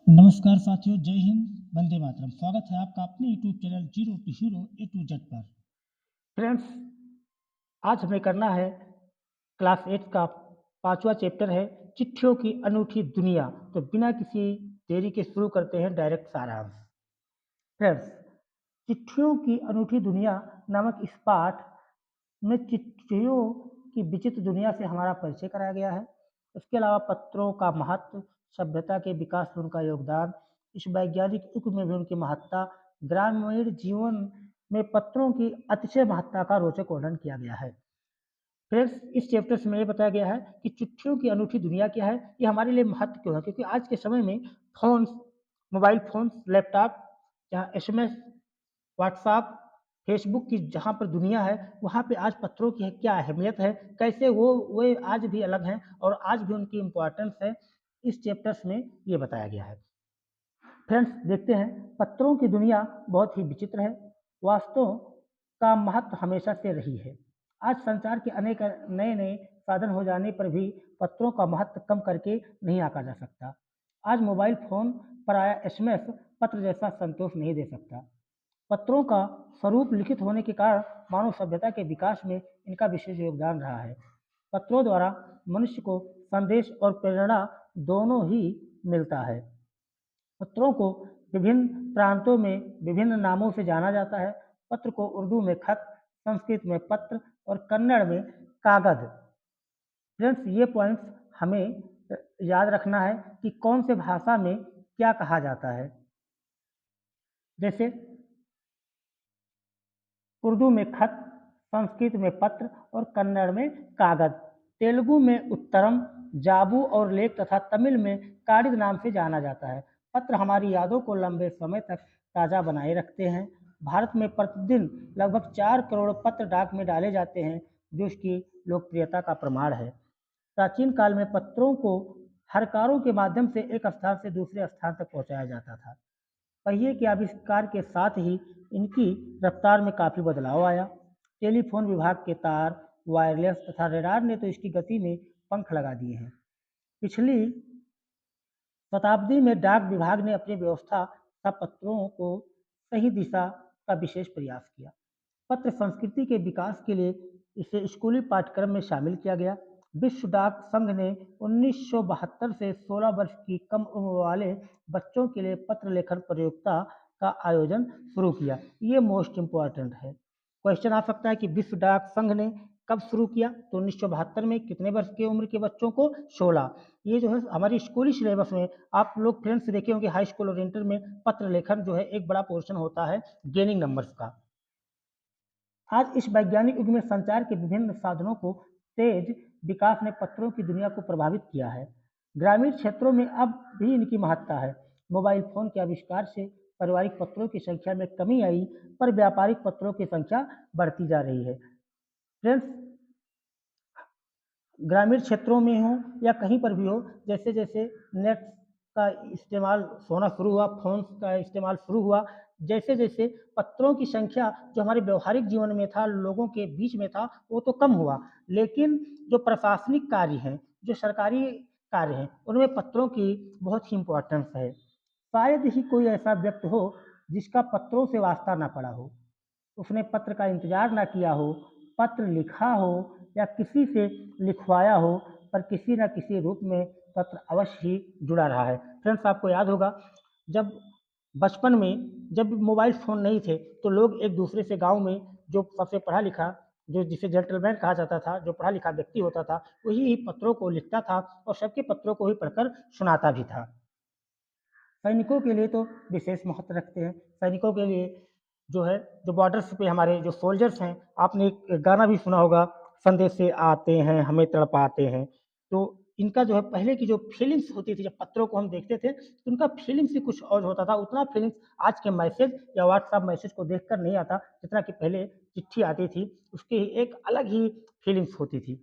नमस्कार साथियों, जय हिंद, वंदे मातरम। स्वागत है आपका अपने YouTube channel zero to hero A to Z पर। फ्रेंड्स, आज हमें करना है क्लास 8 का 5वां चैप्टर है चिट्ठियों की अनूठी दुनिया। तो बिना किसी देरी के शुरू करते हैं डायरेक्ट सारांश। फ्रेंड्स, चिट्ठियों की अनूठी दुनिया नामक इस पाठ में चिट्ठियों की विचित्र दुनिया से हमारा परिचय कराया गया है। इसके अलावा पत्रों का महत्व, सभ्यता के विकास में उनका योगदान, इस वैज्ञानिक युग में भी उनकी महत्ता, ग्रामीण जीवन में पत्रों की अतिशय महत्ता का रोचक वर्णन किया गया है। फ्रेंड्स, इस चैप्टर में ये बताया गया है कि चिट्ठियों की अनूठी दुनिया क्या है, ये हमारे लिए महत्व क्यों है, क्योंकि आज के समय में फोन्स, मोबाइल फोन्स, लैपटॉप, जहाँ एसएमएस, व्हाट्सएप, फेसबुक की जहाँ पर दुनिया है, वहाँ पे आज पत्रों की क्या अहमियत है, कैसे वो आज भी अलग हैं और आज भी उनकी इम्पोर्टेंस है, इस चैप्टर्स में ये बताया गया है। फ्रेंड्स, देखते हैं, पत्रों की दुनिया बहुत ही विचित्र है। वास्तव का महत्व हमेशा से रही है। आज संचार के अनेक नए नए साधन हो जाने पर भी पत्रों का महत्व कम करके नहीं आंका जा सकता। आज मोबाइल फोन पर आया एसएमएस पत्र जैसा संतोष नहीं दे सकता। पत्रों का स्वरूप लिखित होने के कारण मानव सभ्यता के विकास में इनका विशेष योगदान रहा है। पत्रों द्वारा मनुष्य को संदेश और प्रेरणा दोनों ही मिलता है। पत्रों को विभिन्न प्रांतों में विभिन्न नामों से जाना जाता है। पत्र को उर्दू में खत, संस्कृत में पत्र और कन्नड़ में कागज। फ्रेंड्स, ये पॉइंट्स हमें याद रखना है कि कौन से भाषा में क्या कहा जाता है। जैसे उर्दू में खत, संस्कृत में पत्र और कन्नड़ में कागज। तेलुगु में उत्तरम, जाबू और लेख तथा तमिल में काडिद नाम से जाना जाता है। पत्र हमारी यादों को लंबे समय तक ताज़ा बनाए रखते हैं। भारत में प्रतिदिन लगभग 4 करोड़ पत्र डाक में डाले जाते हैं, जो इसकी लोकप्रियता का प्रमाण है। प्राचीन काल में पत्रों को हरकारों के माध्यम से एक स्थान से दूसरे स्थान तक पहुंचाया जाता था। पहिए के आविष्कार के साथ ही इनकी रफ्तार में काफ़ी बदलाव आया। टेलीफोन विभाग के तार, वायरलेस तथा रेडार ने तो इसकी गति में पंख लगा दिए हैं। पिछली शताब्दी में डाक विभाग ने अपनी व्यवस्था तथा पत्रों को सही दिशा का विशेष प्रयास किया। पत्र संस्कृति के विकास के लिए इसे स्कूली पाठ्यक्रम में शामिल किया गया। विश्व डाक संघ ने 1972 से 16 वर्ष की कम उम्र वाले बच्चों के लिए पत्र लेखन प्रतियोगिता का आयोजन शुरू किया। ये मोस्ट इम्पॉर्टेंट है। क्वेश्चन आ सकता है कि विश्व डाक संघ ने कब शुरू किया, तो 1972 में। कितने वर्ष की उम्र के बच्चों को? 16। ये जो है हमारी स्कूली सिलेबस में आप लोग फ्रेंड्स देखे होंगे, हाई स्कूल और इंटर में पत्र लेखन जो है एक बड़ा पोर्शन होता है गेनिंग नंबर्स का। आज इस वैज्ञानिक युग में संचार के विभिन्न साधनों को तेज विकास ने पत्रों की दुनिया को प्रभावित किया है। ग्रामीण क्षेत्रों में अब भी इनकी महत्ता है। मोबाइल फोन के आविष्कार से पारिवारिक पत्रों की संख्या में कमी आई, पर व्यापारिक पत्रों की संख्या बढ़ती जा रही है। फ्रेंड्स, ग्रामीण क्षेत्रों में हो या कहीं पर भी हो, जैसे जैसे नेट का इस्तेमाल होना शुरू हुआ, फ़ोन्स का इस्तेमाल शुरू हुआ, जैसे जैसे पत्रों की संख्या जो हमारे व्यवहारिक जीवन में था, लोगों के बीच में था, वो तो कम हुआ। लेकिन जो प्रशासनिक कार्य हैं, जो सरकारी कार्य हैं, उनमें पत्रों की बहुत ही इम्पोर्टेंस है। शायद ही कोई ऐसा व्यक्ति हो जिसका पत्रों से वास्ता ना पड़ा हो, उसने पत्र का इंतजार ना किया हो, पत्र लिखा हो या किसी से लिखवाया हो, पर किसी न किसी रूप में पत्र अवश्य ही जुड़ा रहा है। फ्रेंड्स, आपको याद होगा, जब बचपन में जब मोबाइल फ़ोन नहीं थे, तो लोग एक दूसरे से गाँव में जो सबसे पढ़ा लिखा, जो जिसे जेंटलमैन कहा जाता था, जो पढ़ा लिखा व्यक्ति होता था, वही पत्रों को लिखता था और सबके पत्रों को ही पढ़कर सुनाता भी था। सैनिकों के लिए तो विशेष महत्व रखते हैं। सैनिकों के लिए जो है, जो बॉर्डर्स पे हमारे जो सोल्जर्स हैं, आपने एक गाना भी सुना होगा, संदेशे आते हैं हमें तड़पाते हैं। तो इनका जो है पहले की जो फीलिंग्स होती थी, जब पत्रों को हम देखते थे, तो उनका फीलिंग्स ही कुछ और होता था। उतना फीलिंग्स आज के मैसेज या व्हाट्सएप मैसेज को देखकर नहीं आता, जितना कि पहले चिट्ठी आती थी, उसकी एक अलग ही फीलिंग्स होती थी।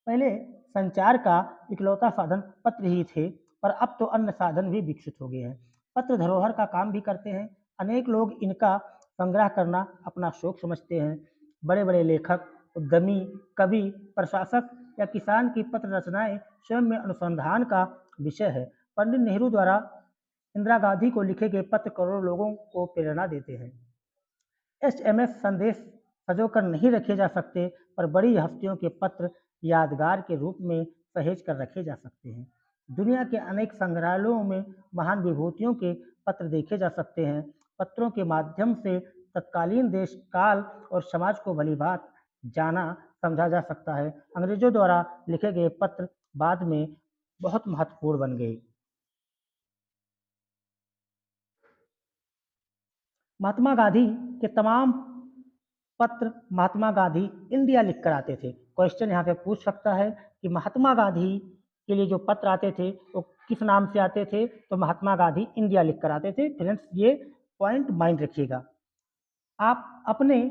पहले संचार का इकलौता साधन पत्र ही थे, पर अब तो अन्य साधन भी विकसित हो गए हैं। पत्र धरोहर का काम भी करते हैं। अनेक लोग इनका संग्रह करना अपना शौक समझते हैं। बड़े-बड़े लेखक, उद्यमी, कवि, प्रशासक या किसान की पत्र रचनाएं स्वयं में अनुसंधान का विषय है। पंडित नेहरू द्वारा इंदिरा गांधी को लिखे गए पत्र करोड़ों लोगों को प्रेरणा देते हैं। एसएमएस संदेश सजोकर नहीं रखे जा सकते, पर बड़ी हस्तियों के पत्र यादगार के रूप में सहेज कर रखे जा सकते हैं। दुनिया के अनेक संग्रहालयों में महान विभूतियों के पत्र देखे जा सकते हैं। पत्रों के माध्यम से तत्कालीन देश, काल और समाज को भलीभांति जाना समझा जा सकता है। अंग्रेजों द्वारा लिखे गए पत्र बाद में बहुत महत्वपूर्ण बन गए। महात्मा गांधी के तमाम पत्र महात्मा गांधी इंडिया लिखकर आते थे। क्वेश्चन यहाँ पे पूछ सकता है कि महात्मा गांधी के लिए जो पत्र आते थे वो किस नाम से आते थे, तो महात्मा गांधी इंडिया लिखकर आते थे। फ्रेंड्स, ये पॉइंट माइंड रखिएगा। आप अपने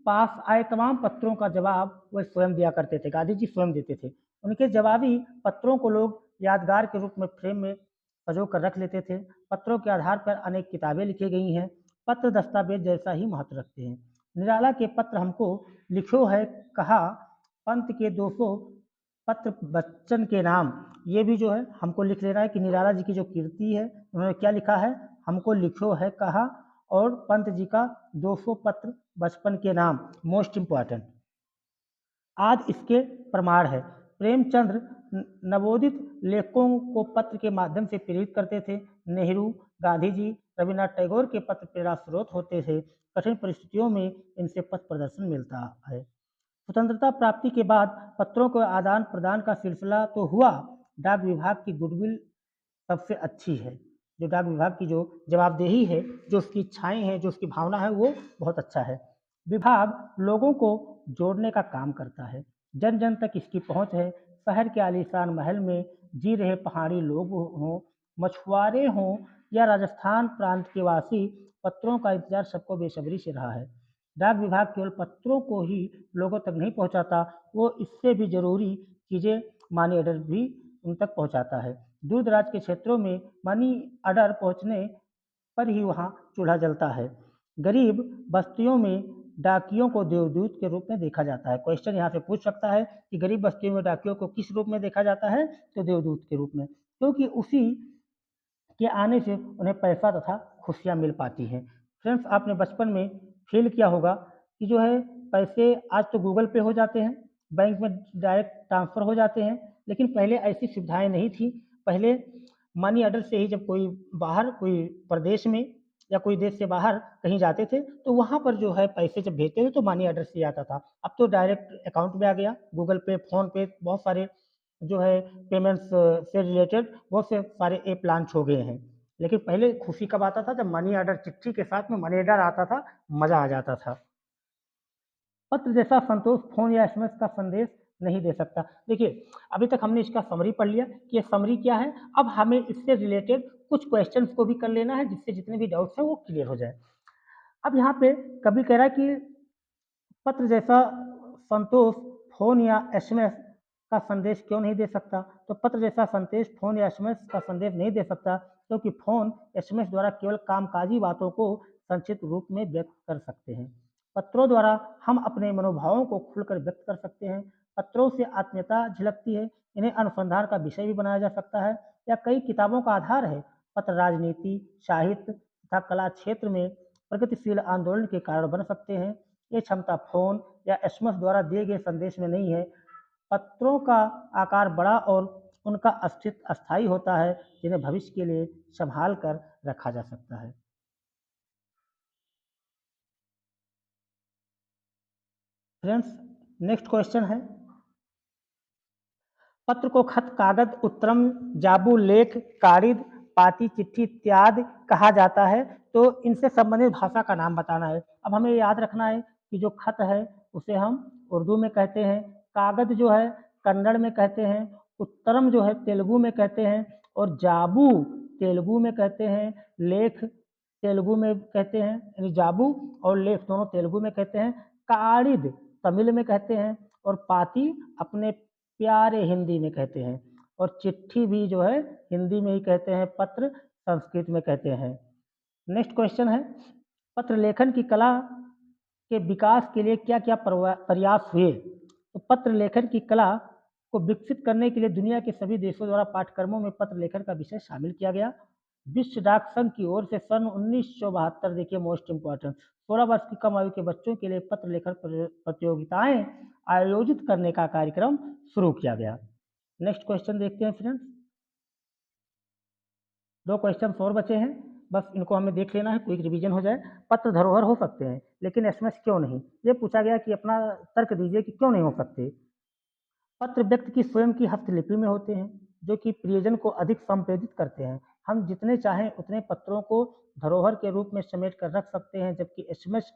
पास आए तमाम पत्रों का जवाब वह स्वयं दिया करते थे, गांधी जी स्वयं देते थे। उनके जवाबी पत्रों को लोग यादगार के रूप में फ्रेम में सजो कर रख लेते थे। पत्रों के आधार पर अनेक किताबें लिखी गई हैं। पत्र दस्तावेज जैसा ही महत्व रखते हैं। निराला के पत्र हमको लिखो है कहा, पंत के 200 पत्र बच्चन के नाम, ये भी जो है हमको लिख लेना है कि निराला जी की जो कीर्ति है उन्होंने क्या लिखा है, हमको लिखो है कहा, और पंत जी का 200 पत्र बचपन के नाम, मोस्ट इम्पॉर्टेंट। आज इसके प्रमाण है। प्रेमचंद्र नवोदित लेखकों को पत्र के माध्यम से प्रेरित करते थे। नेहरू, गांधी जी, रविन्द्रनाथ टैगोर के पत्र प्रेरणा स्रोत होते थे। कठिन परिस्थितियों में इनसे पथ प्रदर्शन मिलता है। स्वतंत्रता प्राप्ति के बाद पत्रों के आदान प्रदान का सिलसिला तो हुआ। डाक विभाग की गुडविल सबसे अच्छी है। जो डाक विभाग की जो जवाबदेही है, जो उसकी इच्छाएं हैं, जो उसकी भावना है, वो बहुत अच्छा है। विभाग लोगों को जोड़ने का काम करता है। जन जन तक इसकी पहुंच है। शहर के आलीशान महल में जी रहे पहाड़ी लोग हों, मछुआरे हों या राजस्थान प्रांत के वासी, पत्रों का इंतजार सबको बेसब्री से रहा है। डाक विभाग केवल पत्रों को ही लोगों तक नहीं पहुंचाता, वो इससे भी जरूरी चीज़ें मनी ऑर्डर भी उन तक पहुंचाता है। दूर दराज के क्षेत्रों में मनी ऑर्डर पहुंचने पर ही वहाँ चूल्हा जलता है। गरीब बस्तियों में डाकियों को देवदूत के रूप में देखा जाता है। क्वेश्चन यहाँ से पूछ सकता है कि गरीब बस्तियों में डाकियों को किस रूप में देखा जाता है, तो देवदूत के रूप में, क्योंकि उसी के आने से उन्हें पैसा तथा खुशियाँ मिल पाती हैं। फ्रेंड्स, आपने बचपन में फील किया होगा कि जो है पैसे आज तो गूगल पे हो जाते हैं, बैंक में डायरेक्ट ट्रांसफ़र हो जाते हैं, लेकिन पहले ऐसी सुविधाएं नहीं थी। पहले मनी ऑर्डर से ही जब कोई बाहर, कोई प्रदेश में या कोई देश से बाहर कहीं जाते थे, तो वहाँ पर जो है पैसे जब भेजते थे तो मनी ऑर्डर से आता था। अब तो डायरेक्ट अकाउंट में आ गया, गूगल पे, फ़ोन पे, बहुत सारे जो है पेमेंट्स से रिलेटेड बहुत से सारे ऐप लॉन्च हो गए हैं। लेकिन पहले खुशी कब आता था, जब मनी ऑर्डर चिट्ठी के साथ में मनी ऑर्डर आता था, मज़ा आ जाता था। पत्र जैसा संतोष फ़ोन या एसएमएस का संदेश नहीं दे सकता। देखिए, अभी तक हमने इसका समरी पढ़ लिया कि ये समरी क्या है। अब हमें इससे रिलेटेड कुछ क्वेश्चंस को भी कर लेना है, जिससे जितने भी डाउट्स हैं वो क्लियर हो जाए। अब यहाँ पे कभी कह रहा है कि पत्र जैसा संतोष फ़ोन या एसएमएस का संदेश क्यों नहीं दे सकता? तो पत्र जैसा संदेश फ़ोन या एसएमएस का संदेश नहीं दे सकता, क्योंकि फ़ोन एसएमएस द्वारा केवल कामकाजी बातों को संक्षिप्त रूप में व्यक्त कर सकते हैं। पत्रों द्वारा हम अपने मनोभावों को खुलकर व्यक्त कर सकते हैं। पत्रों से आत्मीयता झलकती है। इन्हें अनुसंधान का विषय भी बनाया जा सकता है या कई किताबों का आधार है। पत्र राजनीति, साहित्य तथा कला क्षेत्र में प्रगतिशील आंदोलन के कारण बन सकते हैं। ये क्षमता फ़ोन या एसएमएस द्वारा दिए गए संदेश में नहीं है। पत्रों का आकार बड़ा और उनका अस्तित्व अस्थायी होता है, जिन्हें भविष्य के लिए संभाल कर रखा जा सकता है। फ्रेंड्स, नेक्स्ट क्वेश्चन है, पत्र को खत, कागज, उत्तरम, जाबू, लेख, कारिद, पाती, चिट्ठी इत्यादि कहा जाता है। तो इनसे संबंधित भाषा का नाम बताना है। अब हमें याद रखना है कि जो खत है उसे हम उर्दू में कहते हैं, कागज जो है कन्नड़ में कहते हैं, उत्तरम जो है तेलुगु में कहते हैं, और जाबू तेलुगु में कहते हैं, लेख तेलुगु में कहते हैं, यानी जाबू और लेख दोनों तेलुगु में कहते हैं, कारिद तमिल में कहते हैं, और पाती अपने प्यारे हिंदी में कहते हैं, और चिट्ठी भी जो है हिंदी में ही कहते हैं, पत्र संस्कृत में कहते हैं। नेक्स्ट क्वेश्चन है, पत्र लेखन की कला के विकास के लिए क्या क्या प्रयास हुए? तो पत्र लेखन की कला को विकसित करने के लिए दुनिया के सभी देशों द्वारा पाठ्यक्रमों में पत्र लेखन का विषय शामिल किया गया। विश्व डाक संघ की ओर से सन 1972, देखिए मोस्ट इंपॉर्टेंट, 16 वर्ष की कम आयु के बच्चों के लिए पत्र लेखन प्रतियोगिताएं आयोजित करने का कार्यक्रम शुरू किया गया। नेक्स्ट क्वेश्चन देखते हैं फ्रेंड्स। 2 क्वेश्चन और बचे हैं, बस इनको हमें देख लेना है, क्विक रिवीजन हो जाए। पत्र धरोहर हो सकते हैं लेकिन एसएमएस क्यों नहीं? ये पूछा गया कि अपना तर्क दीजिए कि क्यों नहीं हो सकते। पत्र व्यक्ति की स्वयं की हस्तलिपि में होते हैं जो कि प्रियजन को अधिक संप्रेषित करते हैं। हम जितने चाहें उतने पत्रों को धरोहर के रूप में समेट कर रख सकते हैं, जबकि एसएमएस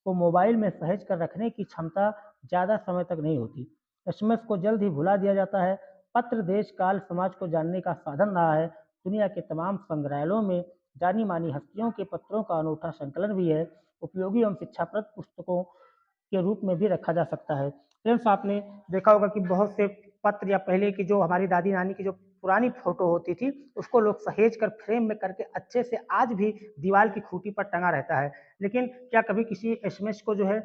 को मोबाइल में सहेज कर रखने की क्षमता ज़्यादा समय तक नहीं होती। एसएमएस को जल्द ही भुला दिया जाता है। पत्र देश काल समाज को जानने का साधन रहा है। दुनिया के तमाम संग्रहालयों में जानी मानी हस्तियों के पत्रों का अनूठा संकलन भी है। उपयोगी एवं शिक्षाप्रद पुस्तकों के रूप में भी रखा जा सकता है। फ्रेंड्स, आपने देखा होगा कि बहुत से पत्र या पहले की जो हमारी दादी नानी की जो पुरानी फोटो होती थी उसको लोग सहेज कर फ्रेम में करके अच्छे से आज भी दीवार की खूंटी पर टंगा रहता है। लेकिन क्या कभी किसी एसएमएस को जो है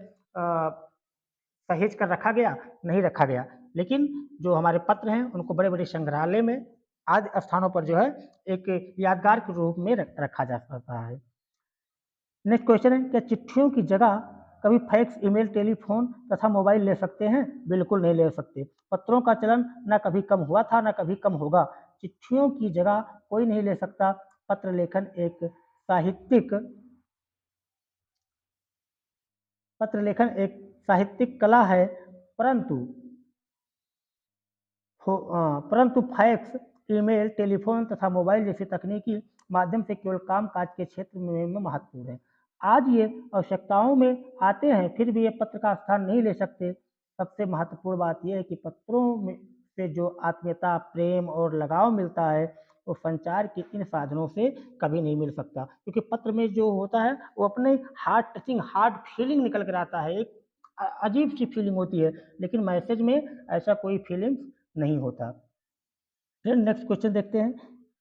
सहेज कर रखा गया? नहीं रखा गया। लेकिन जो हमारे पत्र हैं उनको बड़े बड़े संग्रहालय में आज स्थानों पर जो है एक यादगार के रूप में रखा जा सकता है। नेक्स्ट क्वेश्चन है, क्या चिट्ठियों की जगह कभी फैक्स, ईमेल, टेलीफोन तथा मोबाइल ले सकते हैं? बिल्कुल नहीं ले सकते। पत्रों का चलन न कभी कम हुआ था न कभी कम होगा। चिट्ठियों की जगह कोई नहीं ले सकता। पत्र लेखन एक साहित्यिक कला है, परंतु परंतु फैक्स, ईमेल, टेलीफोन तथा मोबाइल जैसे तकनीकी माध्यम से केवल कामकाज के क्षेत्र में महत्वपूर्ण है। आज ये आवश्यकताओं में आते हैं, फिर भी ये पत्र का स्थान नहीं ले सकते। सबसे महत्वपूर्ण बात यह है कि पत्रों में से जो आत्मीयता, प्रेम और लगाव मिलता है वो संचार के इन साधनों से कभी नहीं मिल सकता, क्योंकि पत्र में जो होता है वो अपने हार्ट टचिंग, हार्ट फीलिंग निकल कर आता है। एक अजीब सी फीलिंग होती है, लेकिन मैसेज में ऐसा कोई फीलिंग नहीं होता। फिर नेक्स्ट क्वेश्चन देखते हैं,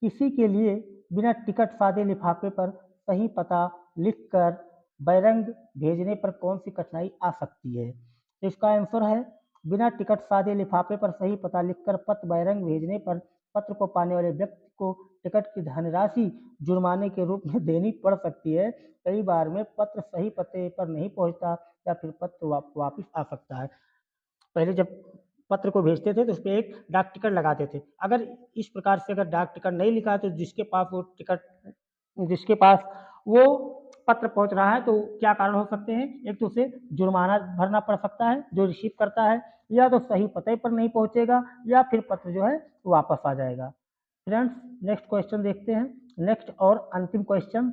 किसी के लिए बिना टिकट सादे लिफाफे पर सही पता लिखकर बैरंग भेजने पर कौन सी कठिनाई आ सकती है? तो इसका आंसर है, बिना टिकट सादे लिफाफे पर सही पता लिखकर पत्र बैरंग भेजने पर पत्र को पाने वाले व्यक्ति को टिकट की धनराशि जुर्माने के रूप में देनी पड़ सकती है। कई बार में पत्र सही पते पर नहीं पहुंचता या फिर पत्र वापिस आ सकता है। पहले जब पत्र को भेजते थे तो उसपे एक डाक टिकट लगाते थे। अगर इस प्रकार से अगर डाक टिकट नहीं लिखा है तो जिसके पास वो पत्र पहुंच रहा है तो क्या कारण हो सकते हैं? एक तो उसे जुर्माना भरना पड़ सकता है जो रिसीव करता है, या तो सही पते पर नहीं पहुंचेगा, या फिर पत्र जो है वापस आ जाएगा। फ्रेंड्स, नेक्स्ट क्वेश्चन देखते हैं। नेक्स्ट और अंतिम क्वेश्चन,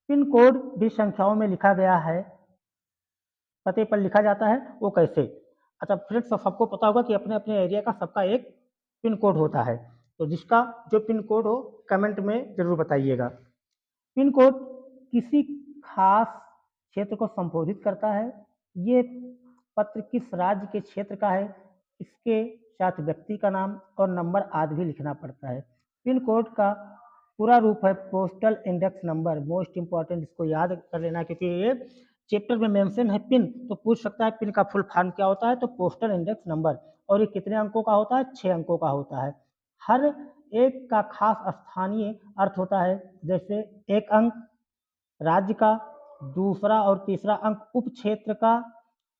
पिन कोड भी संख्याओं में लिखा गया है, पते पर लिखा जाता है, वो कैसे? अच्छा फ्रेंड्स, सबको पता होगा कि अपने अपने एरिया का सबका एक पिन कोड होता है, तो जिसका जो पिन कोड हो कमेंट में जरूर बताइएगा। पिन कोड किसी खास क्षेत्र को संबोधित करता है। ये पत्र किस राज्य के क्षेत्र का है, इसके साथ व्यक्ति का नाम और नंबर आदि भी लिखना पड़ता है। पिन कोड का पूरा रूप है postal index number, most important, इसको याद कर लेना क्योंकि ये चैप्टर में मेंशन है पिन, तो पूछ सकता है पिन का फुल फॉर्म क्या होता है, तो पोस्टल इंडेक्स नंबर। और ये कितने अंकों का होता है? 6 अंकों का होता है। हर एक का खास स्थानीय अर्थ होता है, जैसे एक अंक राज्य का, दूसरा और तीसरा अंक उप क्षेत्र का,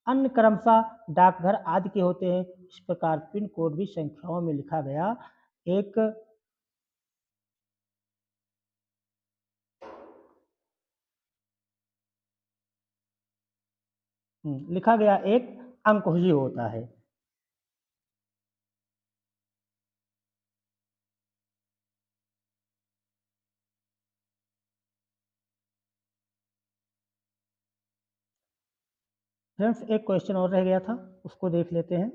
अन्य क्रमशः डाकघर आदि के होते हैं। इस प्रकार पिन कोड भी संख्याओं में लिखा गया एक अंक ही होता है। फ्रेंड्स, एक क्वेश्चन और रह गया था, उसको देख लेते हैं।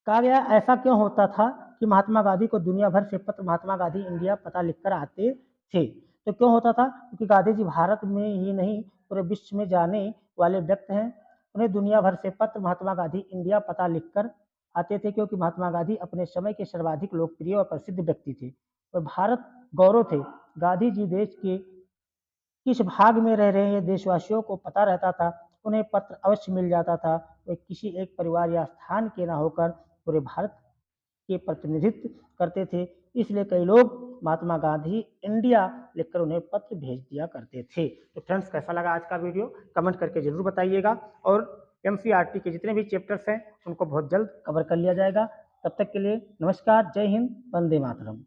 कहा गया, ऐसा क्यों होता था कि महात्मा गांधी को दुनिया भर से पत्र महात्मा गांधी इंडिया पता लिखकर आते थे? तो क्यों होता था? क्योंकि गांधी जी भारत में ही नहीं पूरे विश्व में जाने वाले व्यक्ति हैं। उन्हें दुनिया भर से पत्र महात्मा गांधी इंडिया पता लिखकर आते थे, क्योंकि महात्मा गांधी अपने समय के सर्वाधिक लोकप्रिय और प्रसिद्ध व्यक्ति थे और भारत गौरव थे। गांधी जी देश के किस भाग में रह रहे हैं देशवासियों को पता रहता था। उन्हें पत्र अवश्य मिल जाता था। वे किसी एक परिवार या स्थान के न होकर पूरे भारत के प्रतिनिधित्व करते थे, इसलिए कई लोग महात्मा गांधी इंडिया लिखकर उन्हें पत्र भेज दिया करते थे। तो फ्रेंड्स, कैसा लगा आज का वीडियो कमेंट करके जरूर बताइएगा, और एमसीईआरटी के जितने भी चैप्टर्स हैं उनको बहुत जल्द कवर कर लिया जाएगा। तब तक के लिए नमस्कार, जय हिंद, वंदे मातरम।